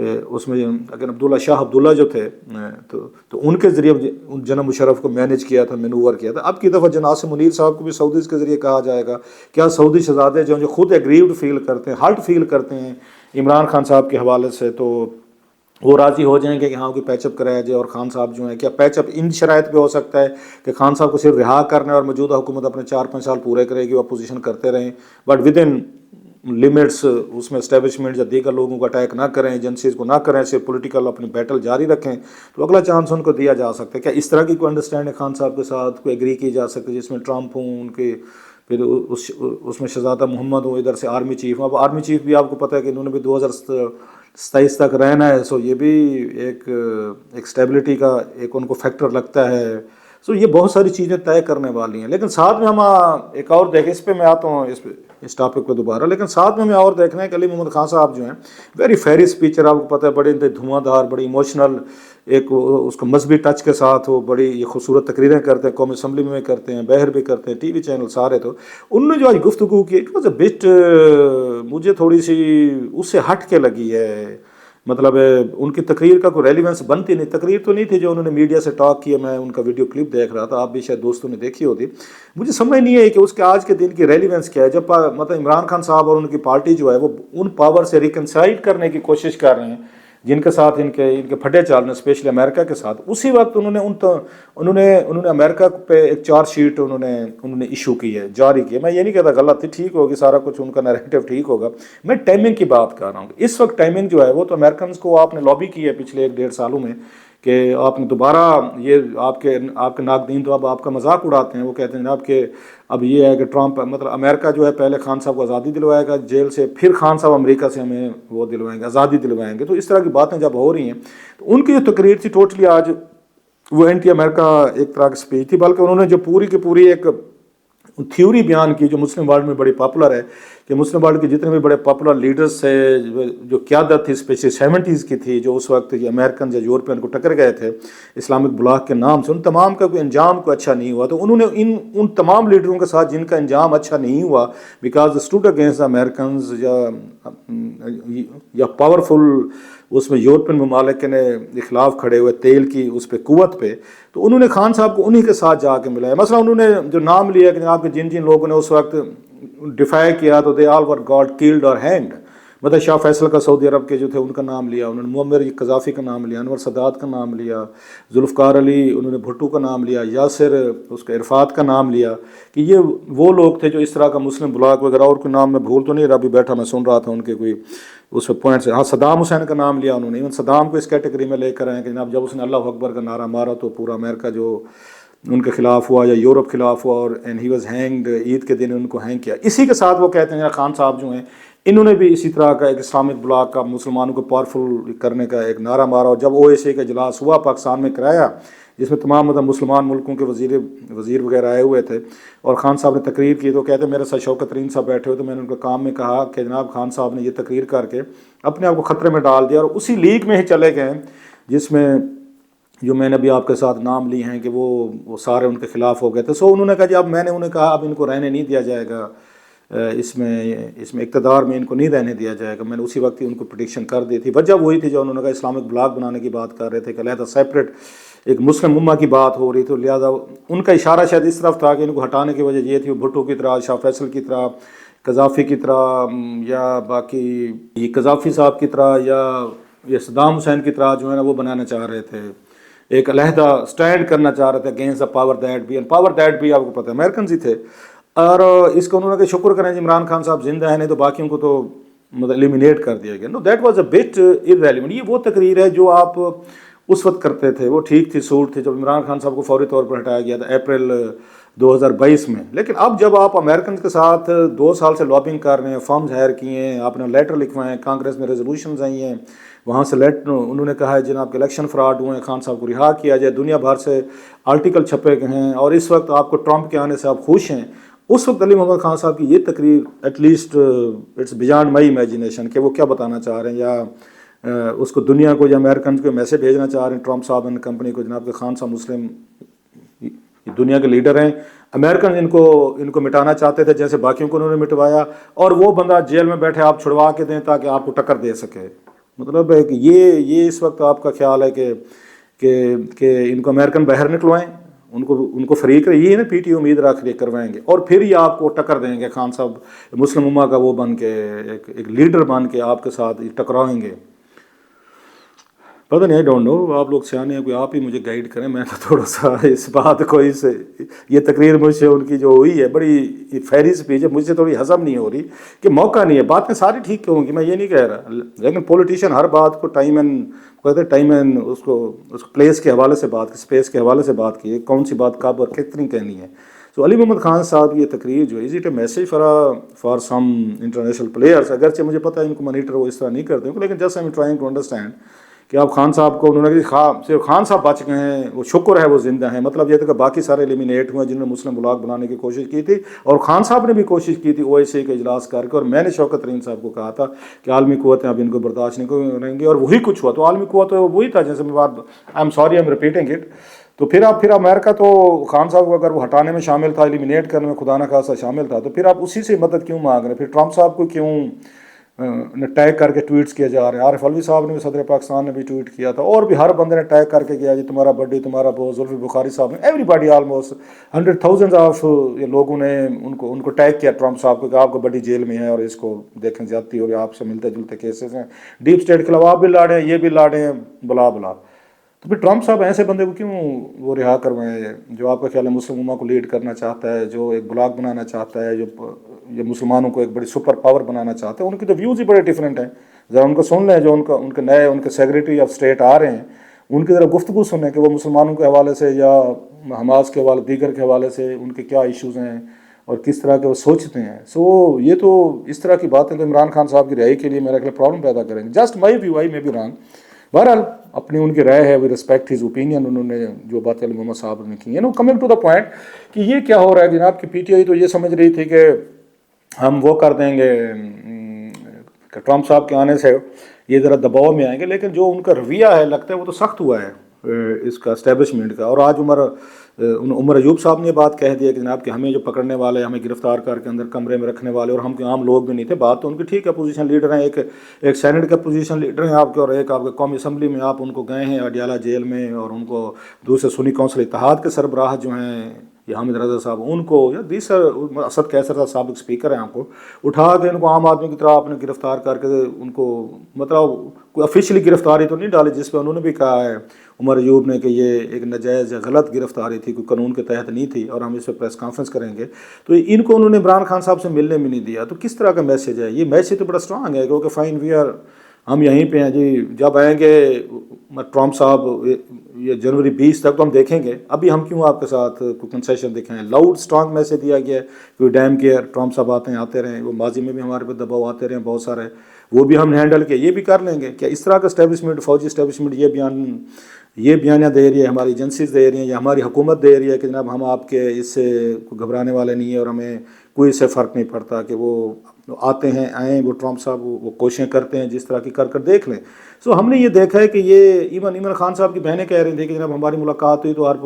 اس میں اگر عبداللہ شاہ عبداللہ جو تھے تو ان کے ذریعے جناب مشرف کو مینیج کیا تھا، مینوور کیا تھا. اب کی دفعہ جناب عاصم منیر صاحب کو بھی سعودیز کے ذریعے کہا جائے گا. کیا سعودی شہزادے جو خود ایگریوڈ فیل کرتے ہیں، ہرٹ فیل کرتے ہیں عمران خان صاحب کے حوالے سے، تو وہ راضی ہو جائیں گے کہ ہاں کوئی پیچ اپ کرایا جائے؟ اور خان صاحب جو ہیں، کیا پیچ اپ ان شرائط پہ ہو سکتا ہے کہ خان صاحب کو صرف رہا کرنا ہے اور موجودہ حکومت اپنے 4-5 سال پورے کرے گی، وہ اپوزیشن کرتے رہیں بٹ ود ان لمٹس، اس میں اسٹیبلشمنٹ یا دیگر لوگوں کو اٹیک نہ کریں، ایجنسیز کو نہ کریں، صرف پولیٹیکل اپنی بیٹل جاری رکھیں، تو اگلا چانس ان کو دیا جا سکتا ہے؟ کیا اس طرح کی کوئی انڈرسٹینڈنگ خان صاحب کے ساتھ کوئی ایگری کی جا سکتی ہے جس میں ٹرمپ ہوں ان کے، پھر اس میں شہزادہ محمد ہوں، ادھر سے آرمی چیف ہوں؟ اب آرمی چیف بھی آپ کو پتہ ہے کہ انہوں نے بھی 2027 تک رہنا ہے، سو یہ بھی ایک اسٹیبلٹی کا ایک ان کو فیکٹر لگتا ہے. سو یہ بہت ساری چیزیں طے کرنے والی ہیں. لیکن ساتھ میں ہم ایک اور دیکھیں، اس پہ میں آتا ہوں اس ٹاپک پہ دوبارہ، لیکن ساتھ میں ہمیں اور دیکھنا ہے کہ علی محمد خان صاحب جو ہیں ویری فیری اسپیچر، آپ کو پتہ ہے بڑے دھواں دھار، بڑی ایموشنل، ایک اس کو مذہبی ٹچ کے ساتھ وہ بڑی یہ خوبصورت تقریریں کرتے ہیں، قومی اسمبلی میں کرتے ہیں، باہر بھی کرتے ہیں، ٹی وی چینل سارے. تو انہوں نے جو آج گفتگو کی، اٹ واز اے بٹ، مجھے تھوڑی سی اس سے ہٹ کے لگی ہے. مطلب ان کی تقریر کا کوئی ریلیونس بنتی نہیں. تقریر تو نہیں تھی جو انہوں نے میڈیا سے ٹاک کیا، میں ان کا ویڈیو کلپ دیکھ رہا تھا، آپ بھی شاید دوستوں نے دیکھی ہوتی. مجھے سمجھ نہیں ہے کہ اس کے آج کے دن کی ریلیونس کیا ہے، جب مطلب عمران خان صاحب اور ان کی پارٹی جو ہے وہ ان پاور سے ریکنسائل کرنے کی کوشش کر رہے ہیں جن کے ساتھ ان کے پھٹے چال رہے ہیں، اسپیشلی امریکہ کے ساتھ. اسی وقت انہوں نے امریکہ پہ ایک چارج شیٹ انہوں نے ایشو کی ہے، جاری کی ہے. میں یہ نہیں کہتا غلط تھی، ٹھیک ہوگی، سارا کچھ ان کا نیریٹو ٹھیک ہوگا. میں ٹائمنگ کی بات کر رہا ہوں. اس وقت ٹائمنگ جو ہے وہ تو امریکنز کو آپ نے لابی کی ہے پچھلے 1-1.5 سالوں میں کہ آپ نے دوبارہ یہ آپ کے ناقدین تو اب آپ کا مذاق اڑاتے ہیں. وہ کہتے ہیں جناب کہ اب یہ ہے کہ ٹرمپ مطلب امریکہ جو ہے پہلے خان صاحب کو آزادی دلوائے گا جیل سے، پھر خان صاحب امریکہ سے ہمیں وہ دلوائیں گے، آزادی دلوائیں گے. تو اس طرح کی باتیں جب ہو رہی ہیں تو ان کی جو تقریر تھی ٹوٹلی آج وہ اینٹی امریکہ ایک طرح کی اسپیچ تھی، بلکہ انہوں نے جو پوری کی پوری ایک تھیوری بیان کی جو مسلم ورلڈ میں بڑی پاپولر ہے، کہ مسلم ورلڈ کے جتنے بھی بڑے پاپولر لیڈرز تھے، جو قیادت تھی اسپیشلی 70s کی تھی، جو اس وقت یہ امریکن یا یورپین کو ٹکر گئے تھے اسلامک بلاک کے نام سے، ان تمام کا کوئی انجام کو اچھا نہیں ہوا. تو انہوں نے ان تمام لیڈروں کے ساتھ جن کا انجام اچھا نہیں ہوا because stood against the Americans یا پاورفل اس میں یورپین ممالک نے اخلاف کھڑے ہوئے تیل کی اس پہ قوت پہ، تو انہوں نے خان صاحب کو انہی کے ساتھ جا کے ملایا. مثلا انہوں نے جو نام لیا کہ جناب کہ جن لوگوں نے اس وقت ڈیفائی کیا تو دے آل ور گاٹ کلڈ اور ہینگڈ، مطلب شاہ فیصل کا سعودی عرب کے جو تھے ان کا نام لیا انہوں نے، معمر قذافی کا نام لیا، انور سادات کا نام لیا، ذوالفقار علی انہوں نے بھٹو کا نام لیا، یاسر اس کا عرفات کا نام لیا، کہ یہ وہ لوگ تھے جو اس طرح کا مسلم بلاک وغیرہ، اور کوئی نام میں بھول تو نہیں رہا، ابھی بیٹھا میں سن رہا تھا ان کے کوئی اس پہ پوائنٹس. ہاں صدام حسین کا نام لیا انہوں نے، ایون صدام کو اس کیٹیگری میں لے کر آئے کہ جناب جب اس نے اللہ اکبر کا نعرہ مارا تو پورا امریکہ جو ان کے خلاف ہوا یا یورپ خلاف ہوا، اور اینڈ ہی واز ہینگڈ، عید کے دن ان کو ہینگ کیا. اسی کے ساتھ وہ کہتے ہیں خان صاحب جو ہیں انہوں نے بھی اسی طرح کا ایک اسلامک بلاک کا مسلمانوں کو پاورفل کرنے کا ایک نعرہ مارا. اور جب OSCE کا اجلاس ہوا پاکستان میں کرایا جس میں تمام مطلب مسلمان ملکوں کے وزیر وغیرہ آئے ہوئے تھے، اور خان صاحب نے تقریر کی تو کہتے ہیں میرے ساتھ شوکت ترین صاحب بیٹھے ہوئے، تو میں نے ان کو کام میں کہا کہ جناب خان صاحب نے یہ تقریر کر کے اپنے آپ کو خطرے میں ڈال دیا، اور اسی لیگ میں ہی چلے گئے جس میں جو میں نے بھی آپ کے ساتھ نام لی ہیں کہ وہ سارے ان کے خلاف ہو گئے تھے. سو انہوں نے کہا جی اب میں نے انہیں کہا اب ان کو رہنے نہیں دیا جائے گا، اس میں اقتدار میں ان کو نہیں رہنے دیا جائے گا. میں نے اسی وقت ہی ان کو پٹیشن کر دی تھی. وجہ وہی تھی جو انہوں نے کہا اسلامک بلاک بنانے کی بات کر رہے تھے کہ علیحدہ سیپریٹ ایک مسلم امہ کی بات ہو رہی تھی، لہٰذا ان کا اشارہ شاید اس طرف تھا کہ ان کو ہٹانے کی وجہ یہ تھی بھٹو کی طرح، شاہ فیصل کی طرح، قذافی کی طرح، یا باقی یہ قذافی صاحب کی طرح، یا یہ صدام حسین کی طرح جو ہے نا وہ بنانا چاہ رہے تھے، ایک علیحدہ سٹینڈ کرنا چاہ رہے تھے اگینسٹ دا پاور دیٹ بھی، اینڈ پاور دیٹ بھی آپ کو پتہ ہے امریکنز ہی تھے. اور اس کو انہوں نے کہ شکر کریں جی عمران خان صاحب زندہ ہیں، نہیں تو باقیوں کو تو مطلب ایلیمینیٹ کر دیا گیا. No that was a but irrelevant. یہ وہ تقریر ہے جو آپ اس وقت کرتے تھے، وہ ٹھیک تھی، سوٹ تھی جب عمران خان صاحب کو فوری طور پر ہٹایا گیا تھا اپریل 2022 میں. لیکن اب جب آپ امریکن کے ساتھ 2 سال سے لابنگ کر رہے ہیں، فارمز ہائر کیے ہیں، آپ نے لیٹر لکھوائے ہیں، کانگریس میں ریزولوشنز آئی ہیں، وہاں سے انہوں نے کہا ہے جناب کہ الیکشن فراڈ ہوئے ہیں، خان صاحب کو رہا کیا جائے، دنیا بھر سے آرٹیکل چھپے گئے ہیں، اور اس وقت آپ کو ٹرمپ کے آنے سے آپ خوش ہیں. اس وقت علی محمد خان صاحب کی یہ تقریر at least it's beyond my imagination کہ وہ کیا بتانا چاہ رہے ہیں، یا اس کو دنیا کو یا امریکن کو میسیج بھیجنا چاہ رہے ہیں ٹرمپ صاحب اینڈ کمپنی کو جناب کہ خان صاحب مسلم دنیا کے لیڈر ہیں، امریکن ان کو مٹانا چاہتے تھے جیسے باقیوں کو انہوں نے مٹوایا، اور وہ بندہ جیل میں بیٹھے آپ چھڑوا کے دیں تاکہ آپ کو ٹکر دے سکے. مطلب ہے کہ یہ اس وقت آپ کا خیال ہے کہ ان کو امریکن باہر نکلوائیں، ان کو فریق رہی ہے نا پی ٹی امید رکھ کے کروائیں گے، اور پھر یہ آپ کو ٹکر دیں گے خان صاحب مسلم امہ کا وہ بن کے ایک لیڈر بن کے آپ کے ساتھ ٹکرائیں گے. پتہ نہیں، آئی ڈونٹ نو، آپ لوگ سیانے ہیں، کوئی آپ ہی مجھے گائیڈ کریں. میں تو تھوڑا سا اس بات کو یہ تقریر مجھ سے ان کی جو ہوئی ہے بڑی فیری اسپیچ ہے، مجھ سے تھوڑی ہضم نہیں ہو رہی کہ موقع نہیں ہے. باتیں ساری ٹھیک ہوں گی، میں یہ نہیں کہہ رہا، لیکن پولیٹیشین ہر بات کو ٹائم اینڈ اس پلیس کے حوالے سے بات کی، اسپیس کے حوالے سے بات کی، کون سی بات کب اور کتنی کہنی ہے. سو علی محمد خان صاحب کی یہ تقریر جو is it a message for some international players, اگرچہ مجھے پتہ ہے ان کو مانیٹر وہ اس طرح نہیں کرتے، لیکن just I am trying to understand کہ آپ خان صاحب کو انہوں نے صرف خان صاحب بچ گئے ہیں، وہ شکر ہے وہ زندہ ہیں. مطلب یہ تھا کہ باقی سارے ایلیمینیٹ ہوئے جنہوں نے مسلم بلاک بنانے کی کوشش کی تھی، اور خان صاحب نے بھی کوشش کی تھی OIC کے اجلاس کر کے. اور میں نے شوکت ترین صاحب کو کہا تھا کہ عالمی قوتیں اب ان کو برداشت نہیں کریں گی، اور وہی کچھ ہوا. تو عالمی قوت وہی تھا، جیسے میں I am sorry I am repeating it. تو پھر امریکہ تو خان صاحب کو اگر وہ ہٹانے میں شامل تھا، ایلیمینیٹ کرنے میں خدا نہ خاصا شامل تھا، تو پھر آپ اسی سے مدد کیوں مانگ رہے ہیں؟ پھر ٹرمپ صاحب کو کیوں ٹیگ کر کے ٹویٹس کیے جا رہے ہیں؟ عارف علوی صاحب نے بھی، صدر پاکستان نے بھی ٹویٹ کیا تھا، اور بھی ہر بندے نے ٹیگ کر کے کیا، جی تمہارا بڈی، تمہارا بوس، زلفی بخاری صاحب نے، ایوری باڈی آلموسٹ 100,000 آف لوگوں نے ان کو ٹیگ کیا ٹرمپ صاحب کو کہ آپ کو بڑی جیل میں ہے اور اس کو دیکھیں زیادتی ہو رہی ہے، آپ سے ملتے جلتے کیسز ہیں، ڈیپ اسٹیٹ کے خلاف آپ بھی لاڑے ہیں، یہ بھی لاڑے ہیں، بلا بلا. تو پھر ٹرمپ صاحب ایسے بندے کو کیوں وہ رہا کروائیں جو آپ کا خیال ہے مسلم امہ کو لیڈ کرنا چاہتا ہے، جو ایک بلاک بنانا چاہتا ہے، جو یہ مسلمانوں کو ایک بڑی سپر پاور بنانا چاہتے ہیں؟ ان کی تو ویوز ہی بڑے ڈفرینٹ ہیں. ذرا ان کو سن لیں، جو ان کے نئے ان کے سیکریٹری آف اسٹیٹ آ رہے ہیں، ان کی ذرا گفتگو سنیں کہ وہ مسلمانوں کے حوالے سے یا حماس کے حوالے، دیگر کے حوالے سے ان کے کیا ایشوز ہیں اور کس طرح کے وہ سوچتے ہیں. سو یہ تو اس طرح کی باتیں تو عمران خان صاحب کی رہائی کے لیے میرا خیال پرابلم پیدا کریں گے. جسٹ مائی ویو، آئی میں بھی رانگ. بہرحال اپنی ان کی رائے ہے، وی ریسپیکٹ ہز اوپینین. انہوں نے جو باتیں علی محمد صاحب نے کی ہیں، نو کمنگ ٹو دا پوائنٹ کہ یہ کیا ہو رہا ہے جناب. کی پی ٹی آئی تو یہ سمجھ رہی تھی کہ ہم وہ کر دیں گے کہ ٹرمپ صاحب کے آنے سے یہ ذرا دباؤ میں آئیں گے، لیکن جو ان کا رویہ ہے لگتا ہے وہ تو سخت ہوا ہے اس کا اسٹیبلشمنٹ کا. اور آج عمر ایوب صاحب نے یہ بات کہہ دیا کہ جناب کہ ہمیں جو پکڑنے والے، ہمیں گرفتار کر کے اندر کمرے میں رکھنے والے، اور ہم کے عام لوگ بھی نہیں تھے. بات تو ان کی ٹھیک ہے، پوزیشن لیڈر ہیں، ایک سینٹ کے پوزیشن لیڈر ہیں آپ کے، اور ایک آپ کے قومی اسمبلی میں آپ ان کو گئے ہیں اڈیالہ جیل میں، اور ان کو دوسرے سنی کونسل اتحاد کے سربراہ جو ہیں یہ حامد رضا صاحب، ان کو یا دیسر اسد کیسر صاحب سابق اسپیکر ہیں، آپ کو اٹھا کے ان کو عام آدمی کی طرح آپ نے گرفتار کر کے ان کو مطلب کوئی آفیشیلی گرفتاری تو نہیں ڈالی، جس پہ انہوں نے بھی کہا ہے عمر ایوب نے کہ یہ ایک ناجائز یا غلط گرفتاری تھی، کوئی قانون کے تحت نہیں تھی، اور ہم اس پہ پریس کانفرنس کریں گے. تو ان کو انہوں نے عمران خان صاحب سے ملنے میں نہیں دیا. تو کس طرح کا میسج ہے یہ؟ میسج تو بڑا اسٹرانگ ہے کیونکہ فائن وی آر، ہم یہیں پہ ہیں جی. جب آئیں گے ٹرمپ صاحب یہ جنوری 20 تک تو ہم دیکھیں گے، ابھی ہم کیوں آپ کے ساتھ کوئی کنسیشن دکھیں. لاؤڈ اسٹرانگ میسج دیا گیا ہے کہ ڈیم کیئر، ٹرمپ صاحب آتے رہیں. وہ ماضی میں بھی ہمارے پہ دباؤ آتے رہے بہت سارے، وہ بھی ہم ہینڈل کے یہ بھی کر لیں گے. کیا اس طرح کا اسٹیبلشمنٹ، فوجی اسٹیبلشمنٹ یہ بیانیہ دے رہی ہے، ہماری ایجنسیز دے رہی ہیں، یا ہماری حکومت دے رہی ہے کہ جناب ہم آپ کے اس سے گھبرانے والے نہیں ہیں، اور ہمیں کوئی اس سے فرق نہیں پڑتا کہ وہ آتے ہیں آئیں، وہ ٹرمپ صاحب وہ کوششیں کرتے ہیں جس طرح کی کر دیکھ لیں. سو ہم نے یہ دیکھا ہے کہ یہ ایون خان صاحب کی بہنیں کہہ رہی تھیں کہ جناب ہماری ملاقات ہوئی تو ہر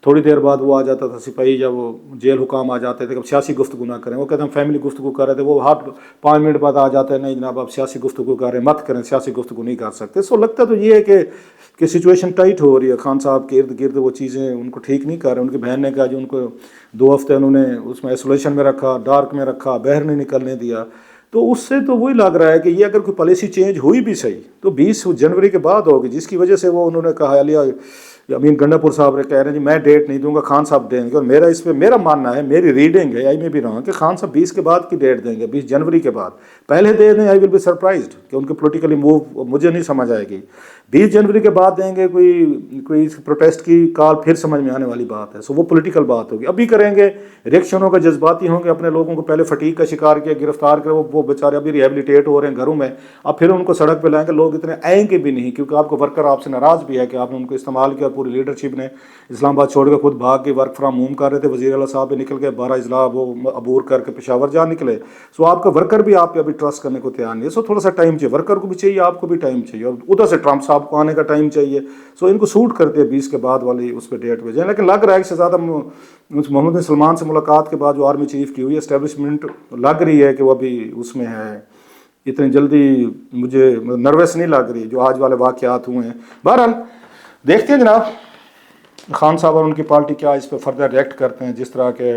تھوڑی دیر بعد وہ آ جاتا تھا سپاہی، جب وہ جیل حکام آ جاتے تھے کہ سیاسی گفتگو نہ کریں. وہ کہتے ہیں ہم فیملی گفتگو کر رہے تھے، وہ ہر 5 منٹ بعد آ جاتے ہیں، نہیں جناب آپ سیاسی گفتگو کر رہے ہیں، مت کریں، سیاسی گفتگو نہیں کر سکتے. سو لگتا تو یہ ہے کہ سچویشن ٹائٹ ہو رہی ہے. خان صاحب کے ارد گرد وہ چیزیں ان کو ٹھیک نہیں کر رہے. ان کی بہن نے کہا جو ان کو 2 ہفتے انہوں نے اس میں آئسولیشن میں رکھا، ڈارک میں رکھا، باہر نہیں نکلنے دیا. تو اس سے تو وہی لگ رہا ہے کہ یہ اگر کوئی پالیسی چینج ہوئی بھی صحیح تو 20 جنوری کے بعد ہوگی، جس کی وجہ سے وہ انہوں نے کہا امین گنڈا پور صاحب کہہ رہے ہیں جی میں ڈیٹ نہیں دوں گا، خان صاحب دیں گے. اور میرا اس پہ میرا ماننا ہے، میری ریڈنگ ہے، آئی میں بھی رہا کہ خان صاحب 20 کے بعد کی ڈیٹ دیں گے، 20 جنوری کے بعد. پہلے دے دیں آئی ول بی سرپرائزڈ کہ ان کے پولیٹیکلی موو مجھے نہیں سمجھ آئے گی. 20 جنوری کے بعد دیں گے کوئی پروٹیسٹ کی کال، پھر سمجھ میں آنے والی بات ہے. سو وہ پولیٹیکل بات ہوگی. ابھی کریں گے ریئیکشن ہوگا، جذباتی ہوں گے، اپنے لوگوں کو پہلے فٹیگ کا شکار کیا، گرفتار کرے، وہ بیچارے ابھی ریہیبلیٹیٹ ہو رہے ہیں گھروں میں، اب پھر ان کو سڑک پہ لائیں گے. لوگ اتنے آئیں گے بھی نہیں کیونکہ آپ کو ورکر آپ سے ناراض بھی ہے کہ آپ نے ان کو استعمال کیا. پوری لیڈرشپ نے اسلام آباد چھوڑ کے خود بھاگ کے ورک فرام ہوم کر رہے تھے. وزیر اعلیٰ صاحب بھی نکل گئے، 12 اضلاع وہ عبور کر کے پشاور جا نکلے. سو آپ کا ورکر بھی آپ پہ ابھی ٹرسٹ کرنے کو تیار نہیں ہے. سو تھوڑا سا ٹائم چاہیے، ورکر کو بھی چاہیے، آپ کو بھی ٹائم چاہیے، اور ادھر سے ٹرمپ صاحب کو آنے کا ٹائم چاہیے. سو ان کو سوٹ کرتے ہیں 20 کے بعد والی اس پہ ڈیٹ پہ جائیں. لیکن لگ رہا ہے کہ زیادہ محمد بن سلمان سے ملاقات کے بعد جو آرمی چیف کی ہوئی اسٹیبلشمنٹ لگ رہی ہے کہ وہ ابھی اس میں ہے اتنی جلدی مجھے نروس نہیں لگ رہی جو آج والے واقعات ہوئے ہیں. بہرحال دیکھتے ہیں جناب خان صاحب اور ان کی پارٹی کیا اس پہ فردر ریئیکٹ کرتے ہیں. جس طرح کہ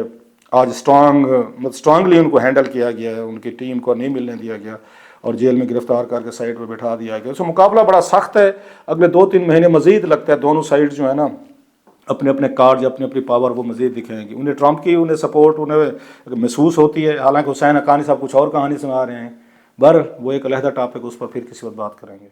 آج اسٹرانگلی ان کو ہینڈل کیا گیا ہے, ان کی ٹیم کو نہیں ملنے دیا گیا اور جیل میں گرفتار کر کے سائڈ پہ بٹھا دیا گیا. اس کا مقابلہ بڑا سخت ہے. اگلے 2-3 مہینے مزید لگتا ہے دونوں سائڈ جو ہے نا اپنے اپنے کارڈ اپنی اپنی پاور وہ مزید دکھائیں گی. انہیں ٹرمپ کی انہیں سپورٹ انہیں محسوس ہوتی ہے, حالانکہ حسین حقانی صاحب کچھ اور کہانی سنا رہے ہیں. وہ ایک علیحدہ ٹاپک, اس پر پھر کسی وقت بات کریں گے.